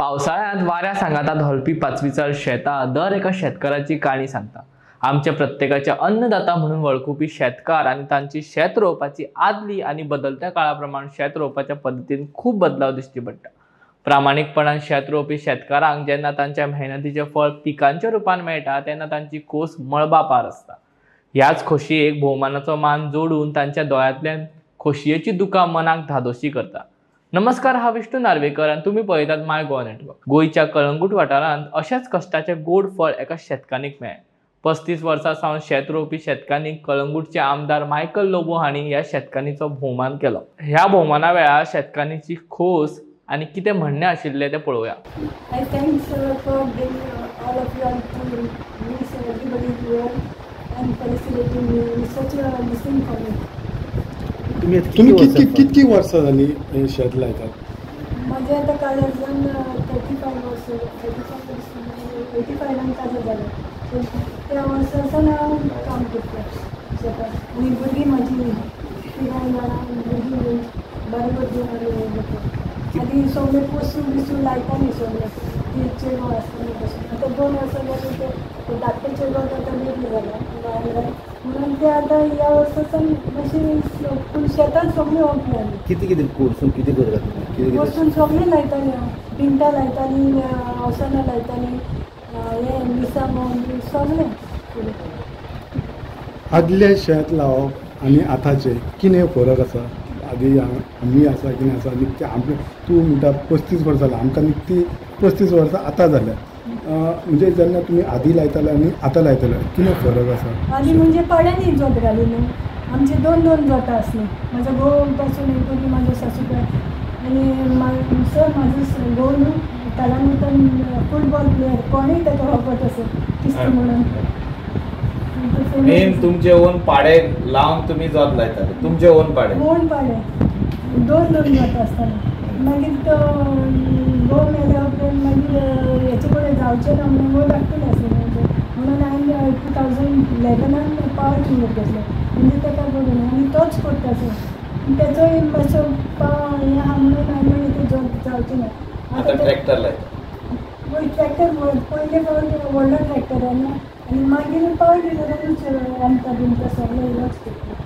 पावसाळ्यात वाऱ्या सांगातात हलपी पाचवीचार शेता दर एका शेतकऱ्याची काणी सांगता। आमच्या प्रत्येकाच्या अन्नदाता म्हणून वळखुपी शेतकार आणि तांची शेत रोवपाची आदली आणि बदलत्या काळाप्रमाणे शेत रोवपाच्या पद्धतीन खूप बदलाव दिसती पडटा। प्रामाणिकपणान शेत रोवपी शेतकारांक जेन्ना तांच्या मेहनतीचे फळ पिकांच्या रूपान मेळटा तेन्ना तांची खोस मळबा पार असता। ह्याच खोशयेक भोवमानाचो मान जोडून तांच्या दोळ्यांतल्यान खोशयेची दुकां मनाक धादोशी करता। नमस्कार, हा विष्णू नार्वेकर आणि तुम्ही पळयतात माय गोवा नेटवर्क। गोयच्या कळंगूट वाठारांत अशाच कष्टाचे गोड फळ एका शेतकानीक मेळ्ळें। 35 वर्सां सावन शेत रोवपी शेतकानीक कळंगूटचे आमदार मायकल लोबो हांणी ह्या शेतकानीचो भोवमान केलो। ह्या भोवमाना वेळार शेतकानीची खोस आणि कितें म्हणणें आशिल्लें तें पळोवया। I thanks for all of you all to miss everybody here and facilitating me with such a listening for me. तुम्ही कितकी वर्सां जाली हे शेत लायतात? माझे आता काळजान 35 वर्स 85 काजो जाले। त्या वर्सांसान हांव काम करता शेतात आनी भुरगीं म्हाजी 3 जाणां भुरगीं बारीक भुरगीं आधी सगळे पोसून बिसून लायताली सगळे ती चेडो आसताली तशें। आतां 2 वर्सां जाली ते धाकटे चेडो आतां बेबी जाला म्हणून ते आतां ह्या वर्सासान मातशी पूण शेतान सगळें ओपली आली। कितें कोर्सून कितें करतात? वचून सगळें लायताली हांव भिंटा लायताली अवसानां लायताली हे मिरसांगो सगळें। आदले शेत लावप आनी आतांचे कितें फरक आसा? आदी आमी आसा कितें आसा निकतें आमचे तूं म्हणटा 35 वर्सां जालां, आमकां निकती 35 वर्सां आतां जाल्या। म्हणजे जेन्ना तुमी आदी लायताले आनी आतां लायताले कितें फरक आसा? आदी म्हणजे पाड्यांनी जोत घाली न्हू, आमचे 2 जोतां आसलीं। म्हाजो घोव पासून एक म्हाजो सासूबाय आनी म्हाजो घोव न्हू तालांगूतान फुटबॉल प्लेयर, कोणूय ताका वळखत असो किस्ती म्हणून। मेन तुमचे ओन पाडे लावन तुम्ही जोत लायताले, तुमचे ओन पाडे? ओन पाडे 2 जोत आसताले। मागीर तो घोव मेल्या उपरांत मागीर हेचे कडेन जावचें ना म्हणून घोव धाकटें आसलें म्हणून हांवें 2011 पावर टिलर घेतलो म्हणजे ताका करून आनी तोच करता सो तेचोय मातसो हें आहा म्हणून हांवें ते जोत जावचें ना। आता ट्रॅक्टर लायता? ट्रॅक्टर पयले व्हडलो ट्रॅक्टर आनी मागीर पावर टिलरानूच रांदता बिनता सगळें इलाज करता।